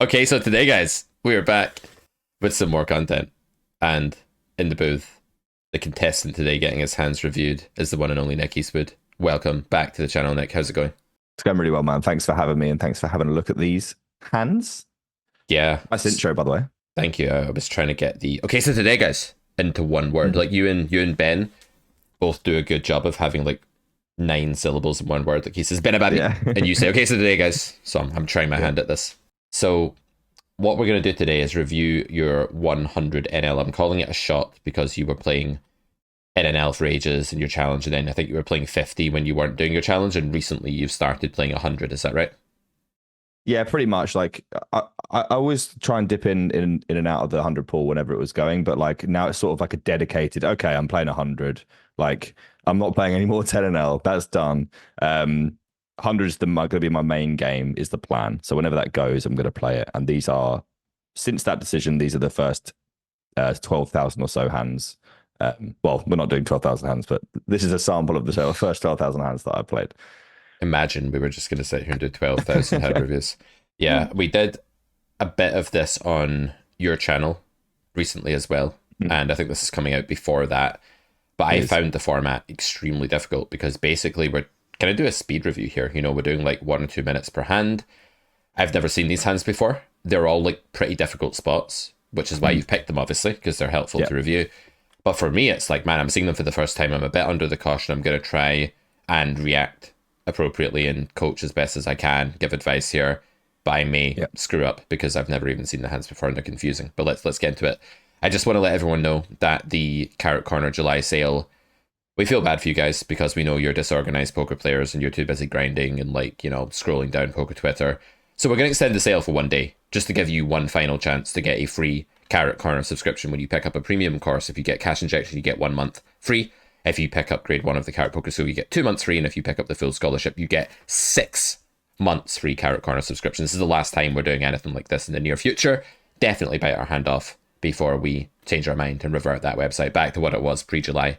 Okay, so today, guys, we are back with some more content. And in the booth, the contestant today getting his hands reviewed is the one and only Nick Eastwood. Welcome back to the channel, Nick. How's it going? It's going really well, man. Thanks for having me and thanks for having a look at these hands. Yeah. Nice intro, by the way. Thank you. I was trying to get the... Okay, so today, guys, into one word. Like you and Ben both do a good job of having like 9 syllables in one word. Like he says, Ben about Yeah. and you say, okay, so today, guys. So I'm trying my hand at this. So what we're going to do today is review your 100 NL. I'm calling it a shot because you were playing NNL for ages in your challenge, and then I think you were playing 50 when you weren't doing your challenge, and recently you've started playing 100. Is that right? Yeah, pretty much. Like I always try and dip in and out of the 100 pool whenever it was going, but like now it's sort of like a dedicated, okay, I'm playing 100. Like I'm not playing any more 10NL. That's done. 100 is going to be my main game, is the plan. So whenever that goes, I'm going to play it. And these are, since that decision, these are the first 12,000 or so hands. Well, we're not doing 12,000 hands, but this is a sample of the first 12,000 hands that I played. Imagine we were just going to sit here and do 12,000 hand reviews. Yeah, we did a bit of this on your channel recently as well. And I think this is coming out before that. But I found the format extremely difficult because basically we're going to do a speed review here. You know, we're doing like 1 or 2 minutes per hand. I've never seen these hands before. They're all like pretty difficult spots, which is why you've picked them, obviously, because they're helpful to review. But for me, it's like, man, I'm seeing them for the first time. I'm a bit under the caution. I'm going to try and react appropriately and coach as best as I can, give advice here. But I may screw up because I've never even seen the hands before and they're confusing. But let's get into it. I just want to let everyone know that the Carrot Corner July sale, we feel bad for you guys because we know you're disorganized poker players and you're too busy grinding and like, you know, scrolling down poker Twitter. So we're going to extend the sale for 1 day just to give you one final chance to get a free Carrot Corner subscription when you pick up a premium course. If you get cash injection, you get 1 month free. If you pick up grade 1 of the Carrot Poker School, you get 2 months free. And if you pick up the full scholarship, you get 6 months free Carrot Corner subscription. This is the last time we're doing anything like this in the near future. Definitely bite our hand off before we change our mind and revert that website back to what it was pre-July.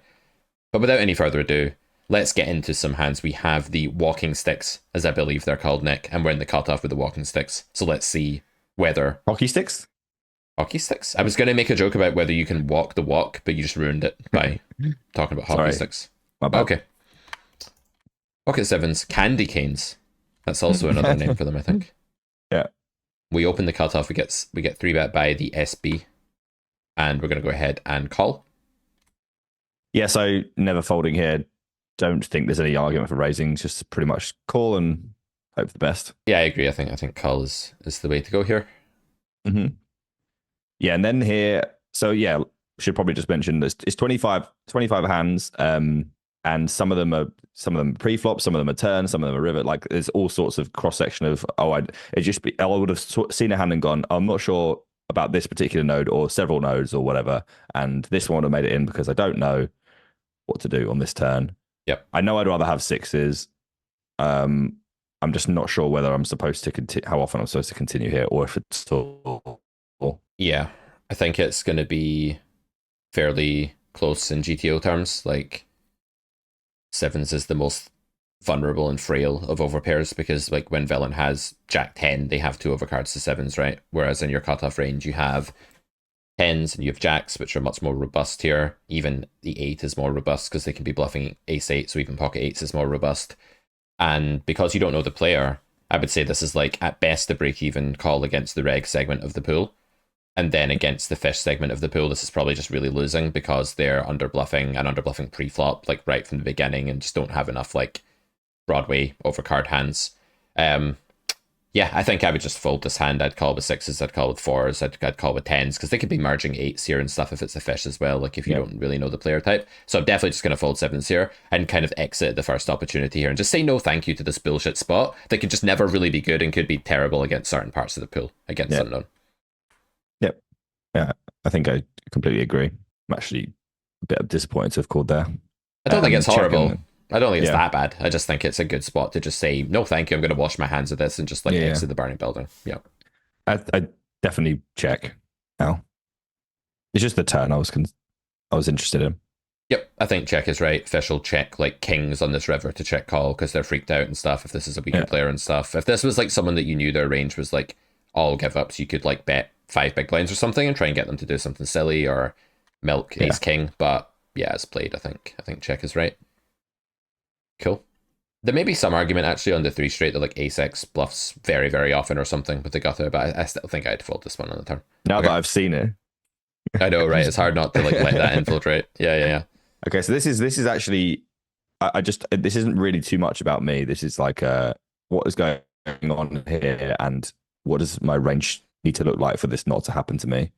But without any further ado, let's get into some hands. We have the walking sticks, as I believe they're called, Nick, and we're in the cutoff with the walking sticks. So let's see whether... Hockey sticks? Hockey sticks? I was going to make a joke about whether you can walk the walk, but you just ruined it by talking about hockey sticks. My bad. Okay. Pocket sevens, candy canes. That's also another name for them, I think. Yeah. We open the cutoff. We get 3-bet by the SB, and we're going to go ahead and call. Yeah, so never folding here. Don't think there's any argument for raising. Just pretty much call and hope for the best. Yeah, I agree. I think call is the way to go here. Mm-hmm. Yeah, and then here, so yeah, should probably just mention this. It's 25 hands, and some of them are pre-flop, some of them are turn, some of them are river. Like there's all sorts of cross section of I would have seen a hand and gone, I'm not sure about this particular node or several nodes or whatever, and this one would have made it in because I don't know what to do on this turn. Yep. I know I'd rather have 6s. I'm just not sure whether I'm supposed to continue, how often I'm supposed to continue here, or if it's all. Yeah, I think it's going to be fairly close in GTO terms. Like 7s is the most vulnerable and frail of overpairs because like when villain has Jack 10, they have 2 overcards to 7s, right? Whereas in your cutoff range, you have 10s and you have Jacks, which are much more robust here. Even the 8 is more robust because they can be bluffing ace 8, so even pocket 8s is more robust. And because you don't know the player, I would say this is like at best a break-even call against the reg segment of the pool. And then against the fish segment of the pool, this is probably just really losing because they're underbluffing and underbluffing pre-flop, like right from the beginning, and just don't have enough like Broadway overcard hands. Yeah, I think I would just fold this hand. I'd call with 6s, I'd call with 4s, I'd call with 10s, because they could be merging 8s here and stuff if it's a fish as well, like if you don't really know the player type. So I'm definitely just going to fold 7s here and kind of exit the first opportunity here and just say no thank you to this bullshit spot that could just never really be good and could be terrible against certain parts of the pool, against unknown. Yep. Yeah, I think I completely agree. I'm actually a bit disappointed to have called there. I don't think it's horrible. I don't think it's that bad. I just think it's a good spot to just say, no, thank you. I'm going to wash my hands of this and just like exit the burning building. Yeah. I definitely check now. It's just the turn I was interested in. Yep. I think check is right. Fish will check like kings on this river to check call because they're freaked out and stuff. If this is a weaker player and stuff. If this was like someone that you knew their range was like all give up. So you could like bet 5 big blinds or something and try and get them to do something silly or milk ace king. But yeah, it's played. I think check is right. Cool. There may be some argument actually on the 3 straight that like ace x bluffs very, very often or something with the gutter, but I still think I'd fold this one on the turn. Now that I've seen it. I know, right? It's hard not to like let that infiltrate. Yeah. Okay, so this is actually this isn't really too much about me. This is like what is going on here and what does my range need to look like for this not to happen to me,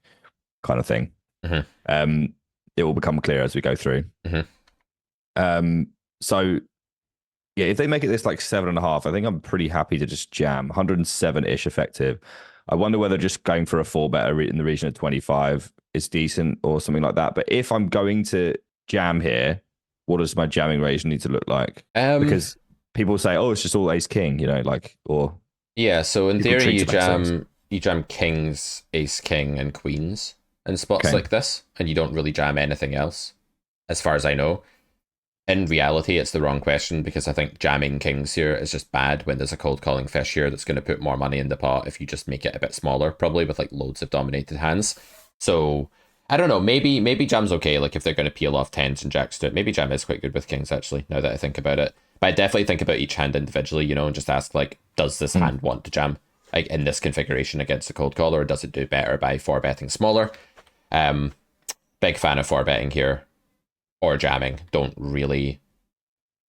kind of thing. It will become clear as we go through. So yeah, if they make it this like 7.5, I think I'm pretty happy to just jam 107-ish effective. I wonder whether just going for a 4-bet in the region of 25 is decent or something like that. But if I'm going to jam here, what does my jamming range need to look like? Because people say, oh, it's just all ace king, like, or yeah. So in theory, you jam kings, ace king, and queens in spots like this, and you don't really jam anything else, as far as I know. In reality, it's the wrong question because I think jamming kings here is just bad when there's a cold calling fish here that's going to put more money in the pot if you just make it a bit smaller, probably with like loads of dominated hands. So I don't know, maybe jam's okay, like if they're going to peel off tens and jacks to it. Maybe jam is quite good with kings actually, now that I think about it. But I definitely think about each hand individually, and just ask like, does this hand want to jam like in this configuration against a cold caller, or does it do better by 4-betting smaller? Big fan of 4-betting here. Or jamming, don't really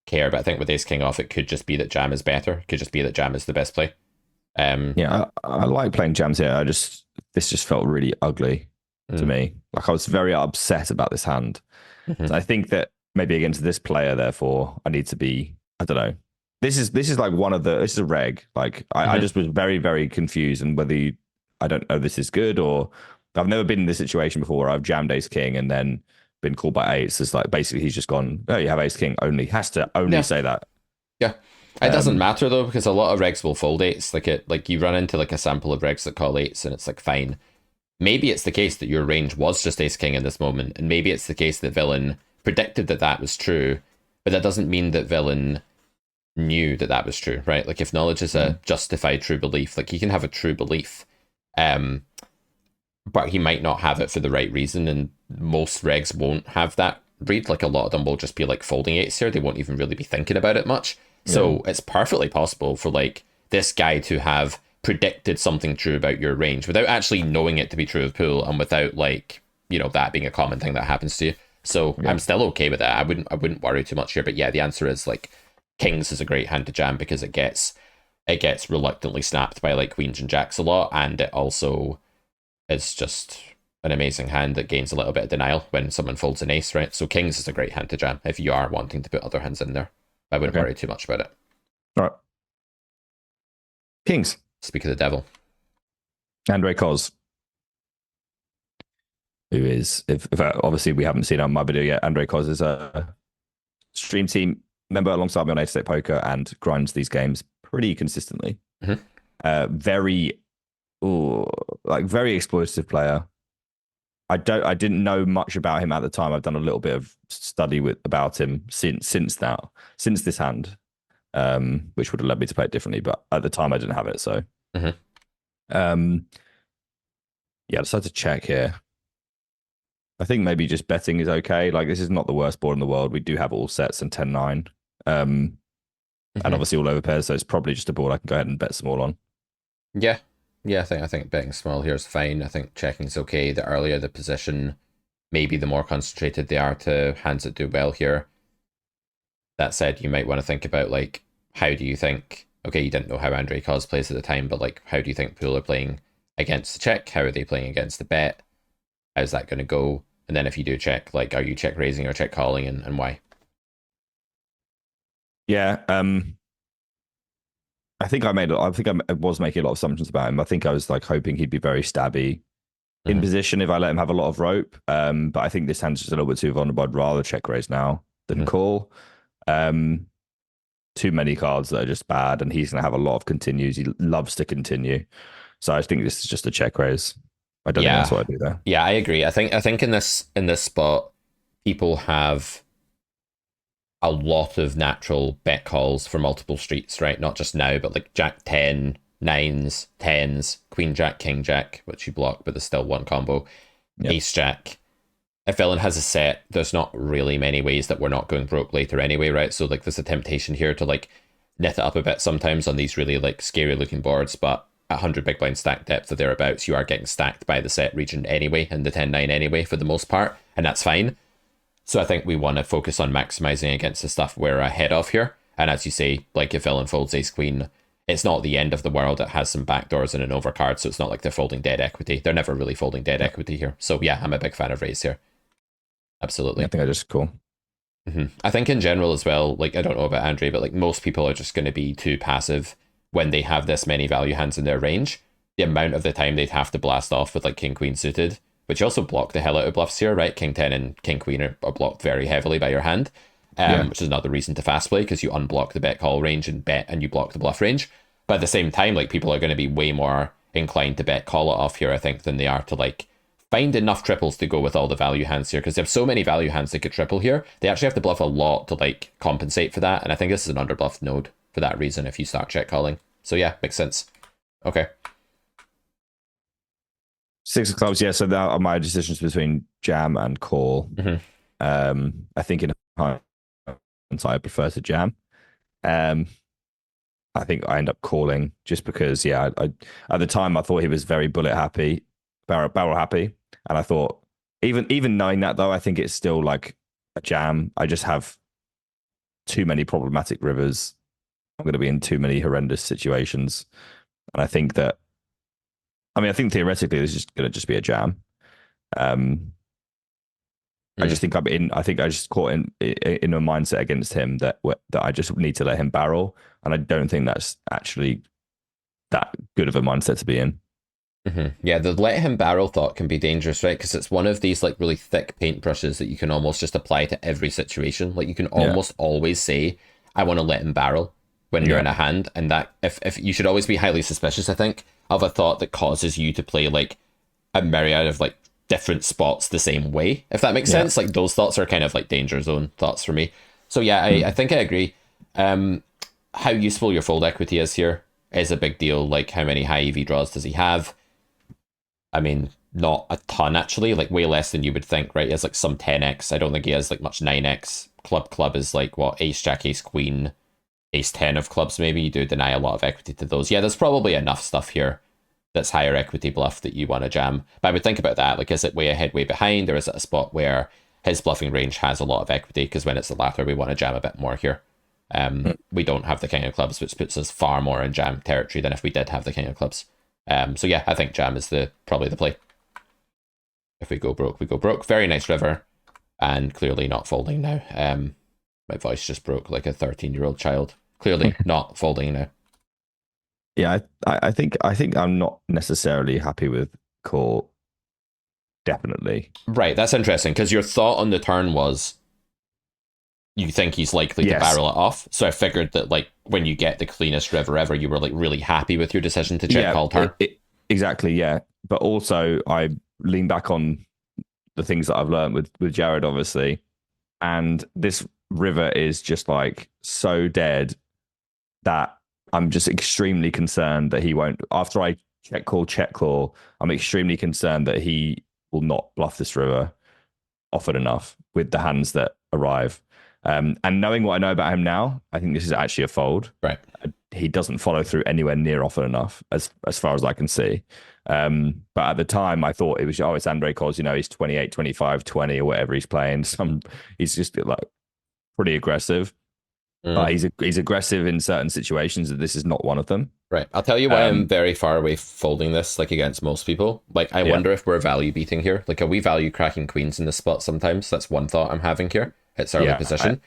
care. But I think with ace king off, it could just be that jam is better. It could just be that jam is the best play. Yeah, I like playing jams here. This just felt really ugly to me. Like I was very upset about this hand. So I think that maybe against this player, therefore, I need to be. I don't know. This is like this is a reg. Like I just was very, very confused, and I don't know this is good or I've never been in this situation before where I've jammed ace king and then been called by eights. It's like basically he's just gone, oh, you have ace king only. Has to only say that. Yeah. It doesn't matter though, because a lot of regs will fold eights. Like you run into like a sample of regs that call eights and it's like fine. Maybe it's the case that your range was just ace king in this moment, and maybe it's the case that villain predicted that was true, but that doesn't mean that villain knew that was true, right? Like if knowledge is a justified true belief, like he can have a true belief, but he might not have it for the right reason, and most regs won't have that read. Like a lot of them will just be like folding eights here. They won't even really be thinking about it much. So it's perfectly possible for like this guy to have predicted something true about your range without actually knowing it to be true of pool, and without like, that being a common thing that happens to you. So I'm still okay with that. I wouldn't worry too much here. But yeah, the answer is like kings is a great hand to jam because it gets reluctantly snapped by like queens and jacks a lot, and it also is just an amazing hand that gains a little bit of denial when someone folds an ace, right? So kings is a great hand to jam if you are wanting to put other hands in there. I wouldn't worry too much about it. All right. Kings. Speak of the devil. Andrei Cozz. Who is, if obviously we haven't seen on my video yet, Andrei Cozz is a stream team member alongside me on 8-State Poker and grinds these games pretty consistently. Very exploitative player. I didn't know much about him at the time. I've done a little bit of study about him since this hand, which would have led me to play it differently. But at the time, I didn't have it. So, I decided to check here. I think maybe just betting is okay. Like this is not the worst board in the world. We do have all sets and 10-9, and obviously all over pairs. So it's probably just a board I can go ahead and bet small on. Yeah. I think betting small here is fine. I think checking is okay. The earlier the position, maybe the more concentrated they are to hands that do well here. That said, you might want to think about like, how do you think? Okay, you didn't know how Andrei Cozz plays at the time, but like, how do you think pool are playing against the check? How are they playing against the bet? How's that going to go? And then if you do check, like, are you check raising or check calling, and why? Yeah. I think I was making a lot of assumptions about him. I think I was like hoping he'd be very stabby in position if I let him have a lot of rope. But I think this hand's just a little bit too vulnerable. I'd rather check raise now than call. Too many cards that are just bad, and he's going to have a lot of continues. He loves to continue. So I think this is just a check raise. I don't think that's what I do there. Yeah, I agree. I think in this spot, people have a lot of natural bet calls for multiple streets, right? Not just now, but like Jack 10, nines, tens, queen jack, king jack, which you block, but there's still one combo, Yep. ace jack. If villain has a set, there's not really many ways that we're not going broke later anyway, right? So like there's a temptation here to like knit it up a bit sometimes on these really like scary looking boards, but at 100 big blind stack depth or thereabouts, you are getting stacked by the set region anyway, and the 10-9 anyway for the most part, and that's fine. So I think we want to focus on maximizing against the stuff we're ahead of here. And as you say, like if villain folds ace queen, it's not the end of the world. It has some backdoors and an overcard, so it's not like they're folding dead equity. They're never really folding dead equity here. So yeah, I'm a big fan of raise here. Absolutely. I think I just call. I think in general as well, like I don't know about Andrei, but like most people are just going to be too passive when they have this many value hands in their range. The amount of the time they'd have to blast off with like king queen suited, which also block the hell out of bluffs here, right? King 10 and king queen are blocked very heavily by your hand, which is another reason to fast play, because you unblock the bet call range and bet, and you block the bluff range. But at the same time, like people are going to be way more inclined to bet call it off here, I think, than they are to like find enough triples to go with all the value hands here, because they have so many value hands that could triple here. They actually have to bluff a lot to like compensate for that, and I think this is an underbluffed node for that reason if you start check calling. So yeah, makes sense. Okay. Six of clubs, yeah. So now my decisions between jam and call. I think in hindsight, I prefer to jam. I think I end up calling just because, I at the time I thought he was very bullet happy, barrel happy, and I thought even knowing that though, I think it's still like a jam. I just have too many problematic rivers. I'm going to be in too many horrendous situations, and I think that. I think theoretically this is going to just be a jam. I just think I think I just caught in a mindset against him that I just need to let him barrel, and I don't think that's actually that good of a mindset to be in. Yeah, the let him barrel thought can be dangerous, right? Because it's one of these like really thick paintbrushes that you can almost just apply to every situation. Like you can almost always say, "I want to let him barrel" when you're in a hand, and that if you should always be highly suspicious, I think, of a thought that causes you to play like a myriad of like different spots the same way, if that makes sense. Like those thoughts are kind of like danger zone thoughts for me. So yeah, I think I agree. How useful your fold equity is here is a big deal. Like how many high EV draws does he have? I mean, not a ton actually, like way less than you would think, right? He has like some 10x. I don't think he has like much 9x. Club is like what, ace jack, ace queen, ace 10 of clubs maybe. You do deny a lot of equity to those. Yeah, there's probably enough stuff here that's higher equity bluff that you want to jam. But I would think about that, like is it way ahead, way behind, or is it a spot where his bluffing range has a lot of equity? Because when it's the latter, we want to jam a bit more here. We don't have the king of clubs, which puts us far more in jam territory than if we did have the king of clubs. So yeah, I think jam is probably the play. If we go broke, we go broke. Very nice river, and clearly not folding now. My voice just broke like a 13-year-old child. Clearly not folding now. Yeah, I think I'm not necessarily happy with call. Definitely. Right, that's interesting, because your thought on the turn was you think he's likely to barrel it off. So I figured that like when you get the cleanest river ever, you were like really happy with your decision to check call turn. Exactly, yeah. But also I lean back on the things that I've learned with Jared, obviously. And this river is just like so dead that I'm just extremely concerned that he won't. After I check call, I'm extremely concerned that he will not bluff this river often enough with the hands that arrive. And knowing what I know about him now, I think this is actually a fold. Right. He doesn't follow through anywhere near often enough, as far as I can see. But at the time, I thought it was, it's Andrei Cozz, he's 28, 25, 20 or whatever he's playing. He's just like pretty aggressive. He's aggressive in certain situations, and this is not one of them. Right. I'll tell you why I'm very far away folding this, like against most people. Like, I wonder if we're value beating here. Like, are we value cracking queens in this spot sometimes? That's one thought I'm having here. It's early position.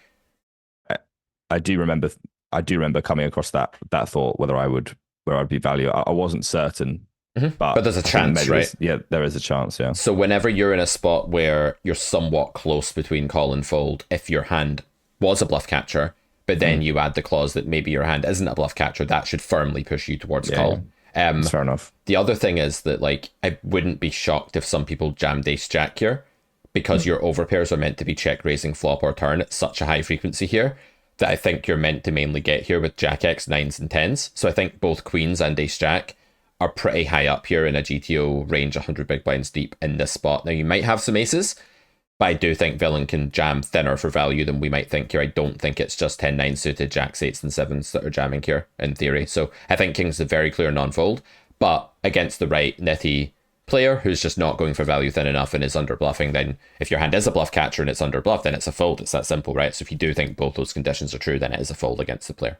I do remember coming across that thought, where I'd be value. I wasn't certain. But there's a chance, right? There is a chance, yeah. So whenever you're in a spot where you're somewhat close between call and fold, if your hand was a bluff catcher, but then you add the clause that maybe your hand isn't a bluff catcher, that should firmly push you towards call. That's fair enough. The other thing is that, like, I wouldn't be shocked if some people jammed ace jack here, because your overpairs are meant to be check raising flop or turn at such a high frequency here, that I think you're meant to mainly get here with Jack X, 9s, and 10s. So I think both Queens and Ace Jack are pretty high up here in a GTO range 100 big blinds deep in this spot. Now, you might have some aces, but I do think Villain can jam thinner for value than we might think here. I don't think it's just 10-9 suited Jacks, 8s, and 7s that are jamming here, in theory. So I think King's a very clear non-fold, but against the right nitty player who's just not going for value thin enough and is under bluffing, then if your hand is a bluff catcher and it's under bluff, then it's a fold. It's that simple, right? So if you do think both those conditions are true, then it is a fold against the player.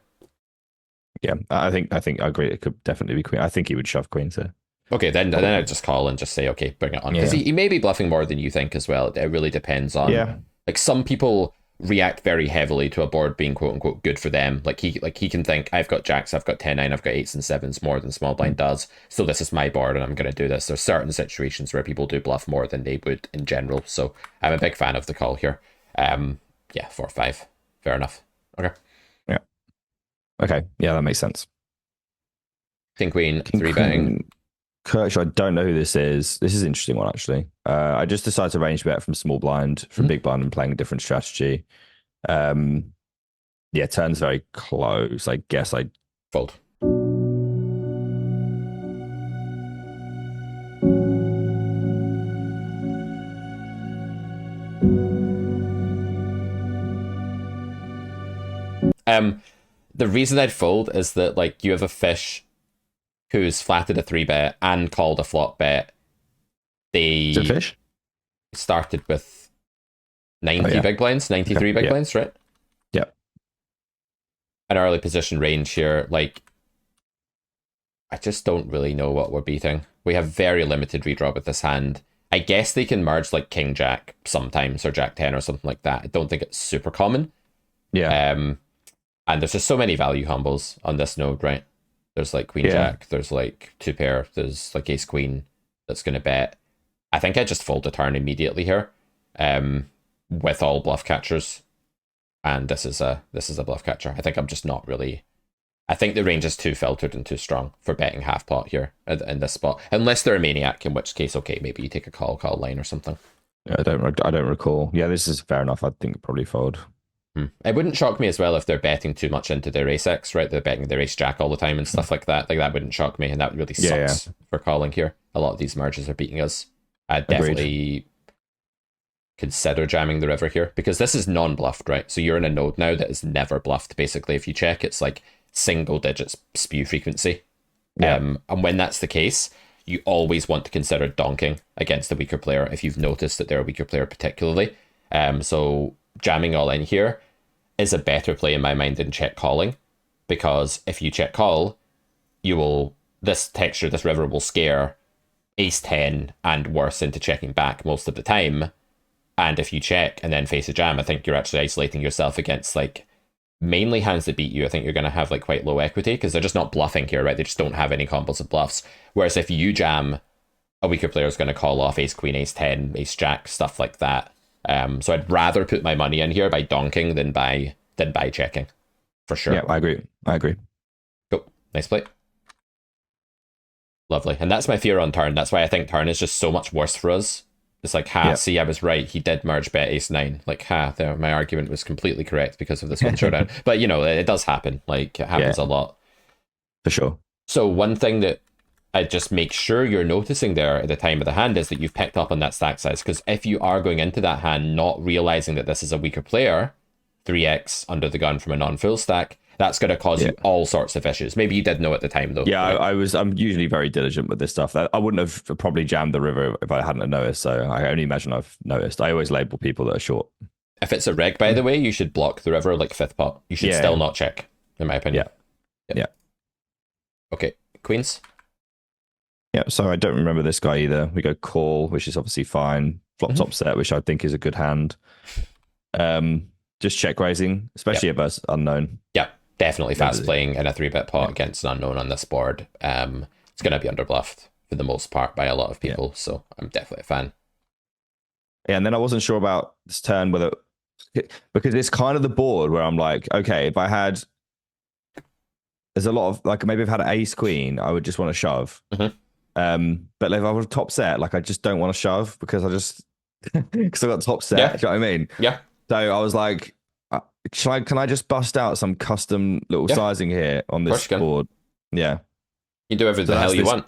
Yeah, I think I agree. It could definitely be queen. I think he would shove queens here. Okay, then I'd just call and just say, okay, bring it on. Because he may be bluffing more than you think as well. It really depends on... Like, some people react very heavily to a board being quote-unquote good for them. Like he can think, I've got jacks, I've got 10-9, I've got 8s and 7s more than small blind does, so this is my board and I'm going to do this. There's certain situations where people do bluff more than they would in general, so I'm a big fan of the call here. Yeah, 4-5. Fair enough. Okay. Yeah. Okay, yeah, that makes sense. King Queen, 3-betting. Kirch, I don't know who this is. This is an interesting one, actually. I just decided to range bet from small blind, from big blind, and playing a different strategy. Yeah, turn's very close. I guess I fold. The reason I'd fold is that, like, you have a fish who's flatted a 3-bet and called a flop bet. They fish? Started with 90 big blinds, 93 big blinds, right? Yeah. An early position range here. Like, I just don't really know what we're beating. We have very limited redraw with this hand. I guess they can merge like King Jack sometimes or Jack 10 or something like that. I don't think it's super common. Yeah. And there's just so many value combos on this node, right? There's like Queen Jack, there's like 2-pair, there's like Ace Queen that's going to bet. I think I just fold the turn immediately here, with all bluff catchers, and this is a bluff catcher. I think I'm just not really. I think the range is too filtered and too strong for betting half pot here in this spot, unless they're a maniac, in which case, okay, maybe you take a call line or something. Yeah, I don't recall. Yeah, this is fair enough. I think probably fold. It wouldn't shock me as well if they're betting too much into their ace X, right? They're betting their ace Jack all the time and stuff like that. Like, that wouldn't shock me, and that really sucks for calling here. A lot of these merges are beating us. I'd definitely consider jamming the river here, because this is non-bluffed, right? So you're in a node now that is never bluffed, basically. If you check, it's like single digits spew frequency. And when that's the case, you always want to consider donking against the weaker player if you've noticed that they're a weaker player particularly. So jamming all in here is a better play in my mind than check calling, because if you check call, this river will scare ace 10 and worse into checking back most of the time. And if you check and then face a jam, I think you're actually isolating yourself against like mainly hands that beat you. I think you're going to have like quite low equity because they're just not bluffing here, right? They just don't have any combos of bluffs. Whereas if you jam, a weaker player is going to call off ace queen, ace 10, ace jack, stuff like that. So I'd rather put my money in here by donking than by checking, for sure. Yeah, I agree. Cool. Nice play. Lovely. And that's my fear on turn. That's why I think turn is just so much worse for us. It's like, see, I was right. He did merge bet ace 9. Like, there, my argument was completely correct because of this one showdown. But, you know, it does happen. Like, it happens a lot. For sure. So one thing that I just make sure you're noticing there at the time of the hand is that you've picked up on that stack size. Because if you are going into that hand not realizing that this is a weaker player, 3x under the gun from a non-full stack, that's going to cause you all sorts of issues. Maybe you did know at the time, though. Yeah, right? I'm usually very diligent with this stuff. I wouldn't have probably jammed the river if I hadn't noticed. So I only imagine I've noticed. I always label people that are short. If it's a reg, by the way, you should block the river like fifth pot. You should still not check, in my opinion. Yeah. Okay, queens. Yeah, so I don't remember this guy either. We go call, which is obviously fine. Flop top set, which I think is a good hand. Just check raising, especially versus unknown. Yeah, definitely fast playing in a 3-bet pot against an unknown on this board. It's going to be underbluffed for the most part by a lot of people, so I'm definitely a fan. Yeah, and then I wasn't sure about this turn because it's kind of the board where I'm like, okay, if I had, there's a lot of like maybe if I had an ace queen, I would just want to shove. But like if I was top set, like I just don't want to shove because I got top set. Do you know what I mean? Yeah. So I was like, Can I just bust out some custom little Yeah, of sizing here on course this you can. board? Yeah. You can do whatever So the hell you want.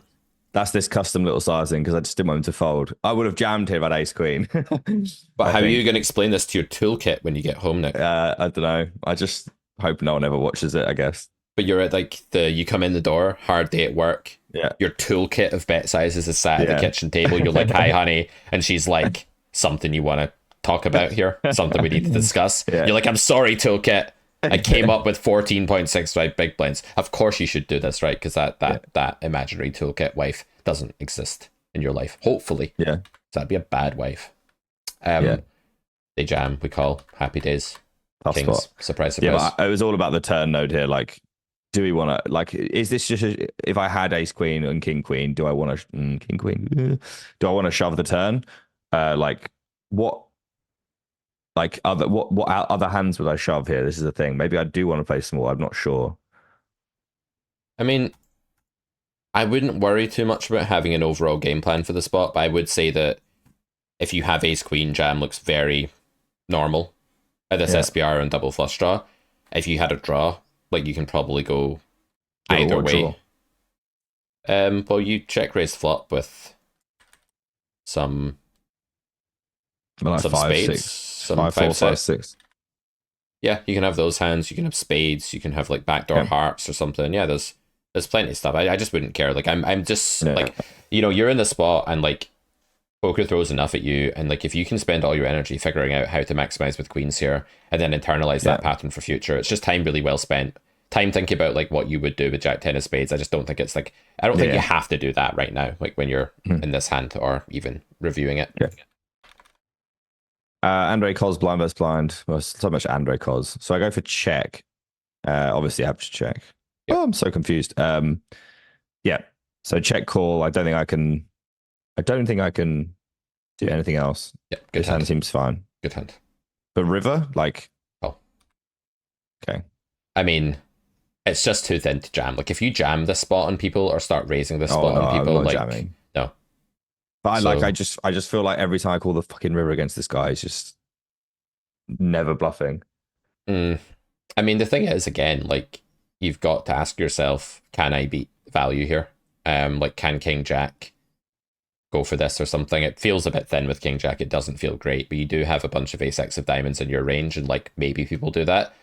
that's this custom little sizing because I just didn't want him to fold. I would have jammed him at ace queen. But I how are you think. going to explain this to your toolkit when you get home, Nick? I don't know. I just hope no one ever watches it, I guess. But you're at like you come in the door, hard day at work. Yeah. Your toolkit of bet sizes is sat at the Yeah. kitchen table. You're like, "Hi, honey," and she's like, "Something you want to talk about here? Something we need to discuss?" Yeah. You're like, "I'm sorry, toolkit. I came up with 14.65 big blinds. Of course you should do this, right? Because that imaginary toolkit wife doesn't exist in your life. Hopefully, Yeah. so that'd be a bad wife. Yeah. They jam. We call happy days. Tough Kings. spot. Surprise, Yeah, surprise. but it was all about the turn node here. Like, do we want to, like, is this just, if I had ace queen and king queen, do I want to, king queen, do I want to shove the turn? Like, what other hands would I shove here? This is the thing. Maybe I do want to play small. I'm not sure. I mean, I wouldn't worry too much about having an overall game plan for the spot, but I would say that if you have ace queen, jam looks very normal at this SPR and double flush draw. If you had a draw, like you can probably go either way. Well, you check raise flop with some Like some five, spades, six, some five, four, set. five, six. Yeah, you can have those hands. You can have spades. You can have like backdoor hearts or something. Yeah, there's plenty of stuff. I just wouldn't care. Like I'm just like, you know, you're in the spot and like poker throws enough at you, and like if you can spend all your energy figuring out how to maximize with queens here and then internalize that pattern for future, it's just time really well spent. Time thinking about like what you would do with Jack 10 of spades. I just don't think it's like, I don't think you have to do that right now, like when you're in this hand or even reviewing it. Yeah. Andrei Cozz blind versus blind. Well, so much Andrei Cozz. So I go for check. Obviously I have to check. Yep. Oh, I'm so confused. Yeah. So check call. I don't think I can do anything else. Yeah, good This hand seems fine. Good hand. But river, like, oh, okay. I mean, it's just too thin to jam. Like if you jam this spot on people or start raising this spot on people, like jamming. No. But I just feel like every time I call the fucking river against this guy, he's just never bluffing. I mean, the thing is, again, like you've got to ask yourself, can I beat value here? Like can King Jack go for this or something? It feels a bit thin with King Jack. It doesn't feel great, but you do have a bunch of ace-x of diamonds in your range, and like maybe people do that.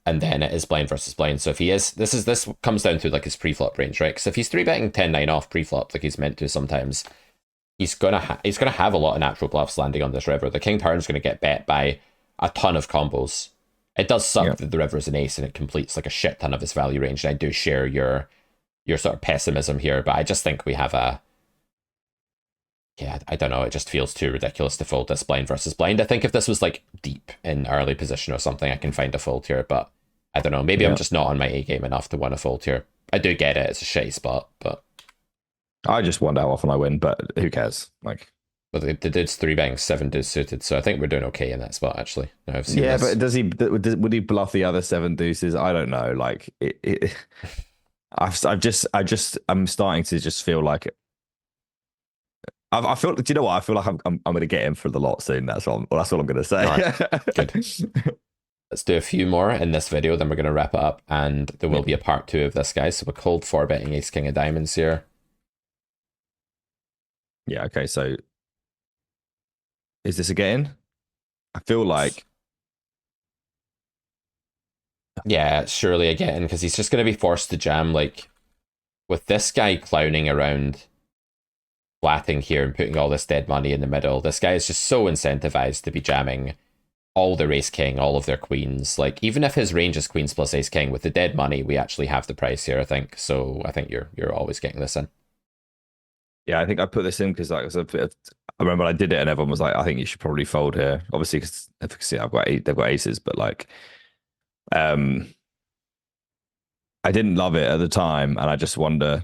And then it is blind versus blind. So if he is, this comes down to like his pre-flop range, right? Because if he's 3-betting 10-9 off pre-flop, like he's meant to sometimes, he's gonna have a lot of natural bluffs landing on this river. The king turn's gonna get bet by a ton of combos. It does suck that the river is an ace and it completes like a shit ton of his value range. And I do share your sort of pessimism here, but I just think we have I don't know. It just feels too ridiculous to fold this blind versus blind. I think if this was like deep in early position or something, I can find a fold here, but I don't know. Maybe I'm just not on my A game enough to want to fold here. I do get it. It's a shitty spot, but I just wonder how often I win, but who cares? Like, but the dude's 3-betting 7 deuce suited, so I think we're doing okay in that spot actually. Now I've seen but would he bluff the other 7 deuces? I don't know. Like I'm starting to just feel like I feel. Do you know what? I feel like I'm going to get him for the lot soon. That's all I'm going to say. Right. Good. Let's do a few more in this video, then we're going to wrap it up, and there will be a part 2 of this, guys. So we're cold 4-betting ace king of diamonds here. Yeah. Okay. So is this a get-in? I feel like. Yeah, surely a get-in, because he's just going to be forced to jam. Like with this guy clowning around, flatting here and putting all this dead money in the middle, this guy is just so incentivized to be jamming all their ace king, all of their queens. Like even if his range is queens plus ace king, with the dead money we actually have the price here, I think. So I think you're always getting this in. Yeah, I think I put this in because like I remember I did it and everyone was like, I think you should probably fold here, obviously because they've got aces, but like I didn't love it at the time, and I just wonder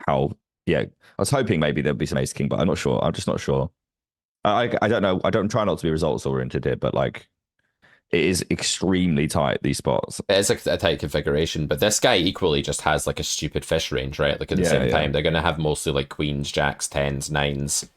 how. Yeah, I was hoping maybe there'd be some ace king, but I'm not sure. I'm just not sure. I don't know. I don't try not to be results oriented here, but like it is extremely tight, these spots. It is a tight configuration, but this guy equally just has like a stupid fish range, right? Like at the same time, they're going to have mostly like queens, jacks, tens, nines,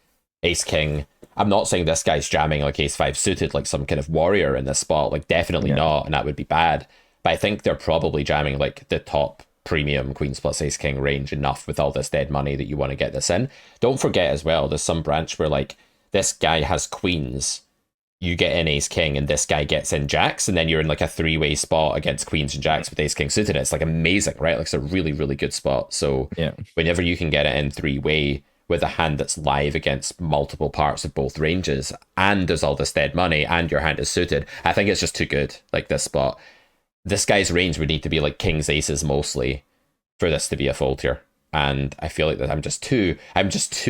ace king, I'm not saying this guy's jamming like ace five suited, like some kind of warrior in this spot. Like definitely not, and that would be bad. But I think they're probably jamming like the top premium queens plus ace king range enough with all this dead money that you want to get this in. Don't forget as well, there's some branch where like this guy has queens, you get in ace king, and this guy gets in jacks, and then you're in like a three-way spot against queens and jacks with ace king suited. It's like amazing, right? Like it's a really, really good spot. So whenever you can get it in three-way with a hand that's live against multiple parts of both ranges, and there's all this dead money, and your hand is suited, I think it's just too good. Like this spot, this guy's range would need to be like kings, aces mostly for this to be a fold here. And I feel like that I'm just too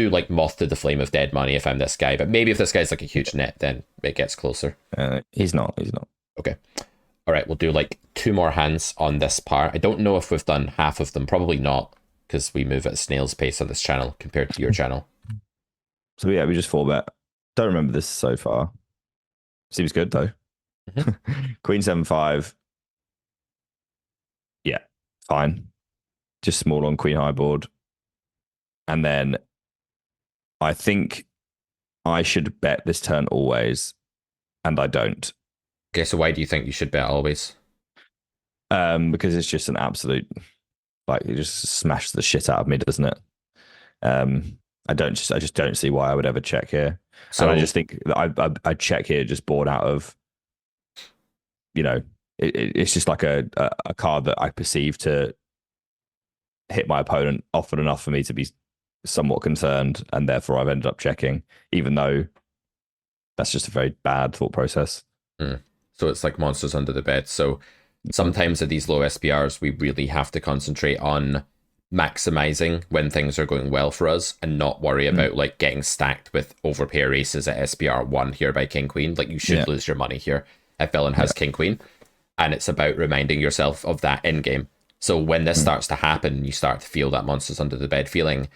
like moth to the flame of dead money if I'm this guy. But maybe if this guy's like a huge net, then it gets closer. He's not. Okay. All right, we'll do like 2 more hands on this part. I don't know if we've done half of them. Probably not, because we move at a snail's pace on this channel compared to your channel. So yeah, we just 4-bet. Don't remember this so far. Seems good though. Queen 7-5. Yeah, fine. Just small on queen high board. And then I think I should bet this turn always, and I don't. Okay, so why do you think you should bet always? Because it's just an absolute, like, it just smashed the shit out of me, doesn't it? I just don't see why I would ever check here. So and I just think that I check here just bored out of, you know, it's just like a card that I perceive to hit my opponent often enough for me to be somewhat concerned, and therefore I've ended up checking, even though that's just a very bad thought process. So it's like monsters under the bed. So sometimes at these low SPRs, we really have to concentrate on maximizing when things are going well for us and not worry about like getting stacked with overpair aces at SPR 1 here by king queen. Like you should lose your money here if villain has king queen, and it's about reminding yourself of that in game. So when this starts to happen, you start to feel that monsters under the bed feeling,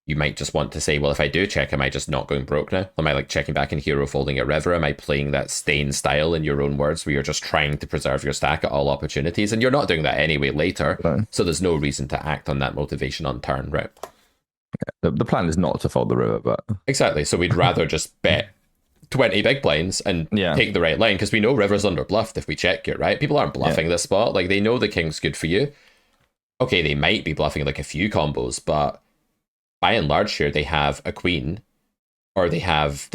you might just want to say, well, if I do check, am I just not going broke now? Am I like checking back in hero folding at river? Am I playing that stain style in your own words where you're just trying to preserve your stack at all opportunities? And you're not doing that anyway later. No. So there's no reason to act on that motivation on turn, right? The plan is not to fold the river, but... Exactly. So we'd rather just bet 20 big blinds and take the right line, because we know river's under bluffed if we check it, right? People aren't bluffing this spot. Like they know the king's good for you. Okay, they might be bluffing like a few combos, but by and large here, they have a queen, or they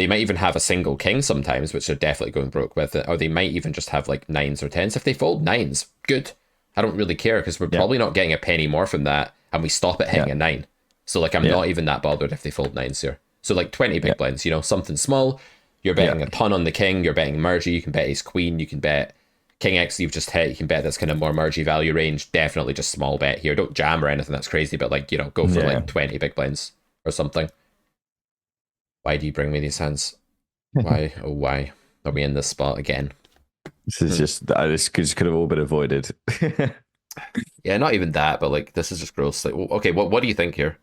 might even have a single king sometimes, which they're definitely going broke with it, or they might even just have like 9s or 10s. If they fold 9s, good. I don't really care, because we're probably not getting a penny more from that, and we stop at hitting a 9. So like I'm not even that bothered if they fold 9s here. So like 20 big blinds, you know, something small. You're betting a ton on the king, you're betting mergy, you can bet ace queen, you can bet king X you've just hit, you can bet this kind of more mergy value range. Definitely just small bet here. Don't jam or anything that's crazy, but like, you know, go for like 20 big blinds or something. Why do you bring me these hands? Why? Oh, why are we in this spot again? This is this could have all been avoided. Yeah, not even that, but like this is just gross. Like, okay, what do you think here?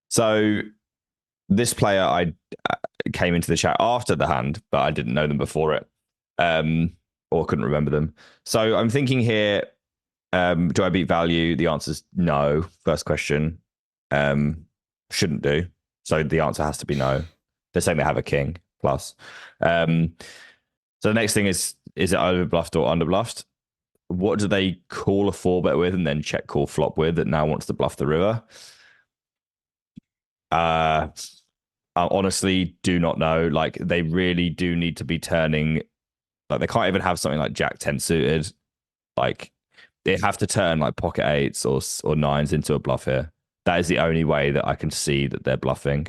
So this player, I came into the chat after the hand, but I didn't know them before it. Or couldn't remember them. So I'm thinking here, do I beat value? The answer is no. First question. Shouldn't do. So the answer has to be no. They're saying they have a king plus. So the next thing is it overbluffed or underbluffed? What do they call a 4-bet with and then check call flop with that now wants to bluff the river? I honestly do not know. Like they really do need to be turning. Like they can't even have something like Jack 10 suited. Like they have to turn like pocket 8s or 9s into a bluff here. That is the only way that I can see that they're bluffing.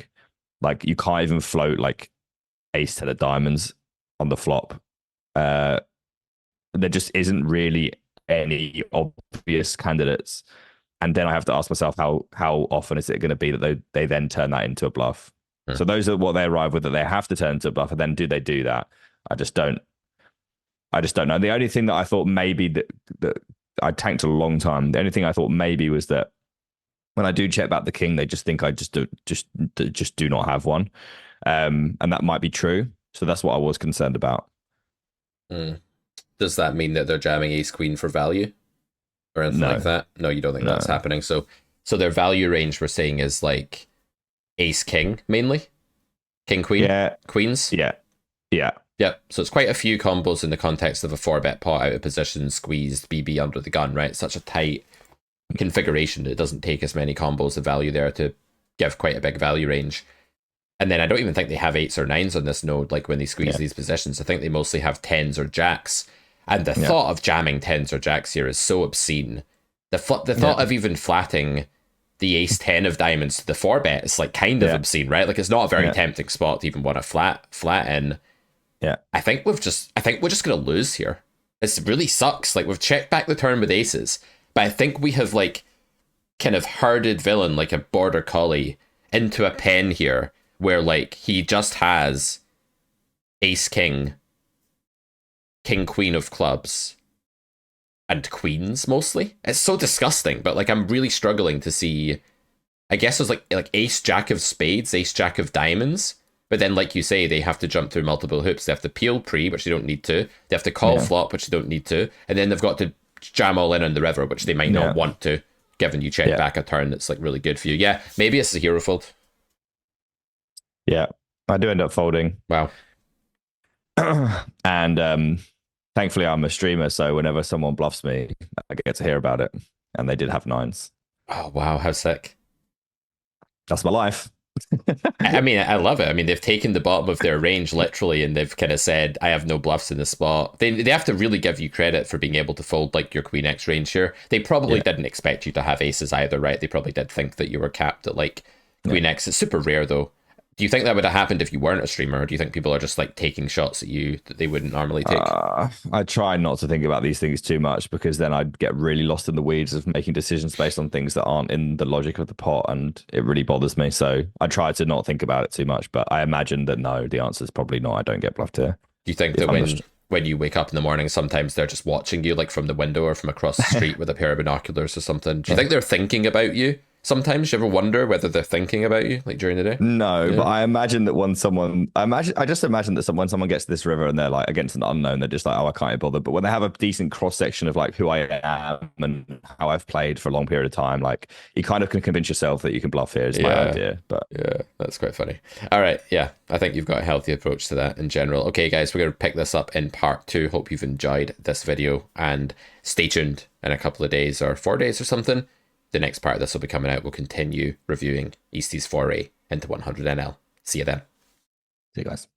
Like you can't even float like ace 10 of diamonds on the flop. There just isn't really any obvious candidates. And then I have to ask myself how often is it going to be that they then turn that into a bluff? So those are what they arrive with, that they have to turn into a bluff. And then do they do that? I just don't know. The only thing that I thought maybe that I tanked a long time. The only thing I thought maybe was that when I do check back the king, they just think I just do not have one, and that might be true. So that's what I was concerned about. Does that mean that they're jamming ace queen for value or anything like that? No, you don't think that's happening. So their value range we're saying is like ace king mainly. King, queen, queens. Yeah. Yep. So it's quite a few combos in the context of a 4-bet pot out of position, squeezed, BB under the gun, right? It's such a tight configuration that it doesn't take as many combos of value there to give quite a big value range. And then I don't even think they have 8s or 9s on this node, like when they squeeze these positions. I think they mostly have 10s or jacks. And the thought of jamming 10s or jacks here is so obscene. The thought of even flatting the ace 10 of diamonds to the 4-bet is like kind of obscene, right? Like it's not a very tempting spot to even want to flat in. Yeah. I think we're just gonna lose here. It really sucks. Like we've checked back the turn with aces, but I think we have like kind of herded villain like a border collie into a pen here where like he just has ace king, king queen of clubs, and queens mostly. It's so disgusting, but like I'm really struggling to see. I guess there's like ace jack of spades, ace jack of diamonds, but then like you say, they have to jump through multiple hoops. They have to peel pre, which they don't need to. They have to call flop, which they don't need to, and then they've got to jam all in on the river, which they might not want to, given you check back a turn that's like really good for you. Yeah, maybe it's a hero fold. Yeah, I do end up folding. Wow. And thankfully I'm a streamer, so whenever someone bluffs me, I get to hear about it. And they did have 9s. Oh wow, how sick. That's my life. I mean, I love it. I mean, they've taken the bottom of their range literally, and they've kind of said, I have no bluffs in this spot. They have to really give you credit for being able to fold like your Queen X range here. They probably didn't expect you to have aces either, right? They probably did think that you were capped at like Queen X. It's super rare though. Do you think that would have happened if you weren't a streamer, or do you think people are just like taking shots at you that they wouldn't normally take? I try not to think about these things too much, because then I'd get really lost in the weeds of making decisions based on things that aren't in the logic of the pot, and it really bothers me. So I try to not think about it too much, but I imagine that no, the answer is probably not. I don't get bluffed here. Do you think that when you wake up in the morning, sometimes they're just watching you like from the window or from across the street with a pair of binoculars or something? Do you think they're thinking about you? Sometimes you ever wonder whether they're thinking about you, like during the day? No, but I imagine that when I just imagine that when someone gets to this river and they're like against an unknown, they're just like, oh, I can't be bothered. But when they have a decent cross section of like who I am and how I've played for a long period of time, like you kind of can convince yourself that you can bluff here. Is my idea. But yeah, that's quite funny. All right, yeah, I think you've got a healthy approach to that in general. Okay, guys, we're gonna pick this up in part 2. Hope you've enjoyed this video, and stay tuned in a couple of days or 4 days or something. The next part of this will be coming out. We'll continue reviewing Easty's foray into 100 NL. See you then. See you guys.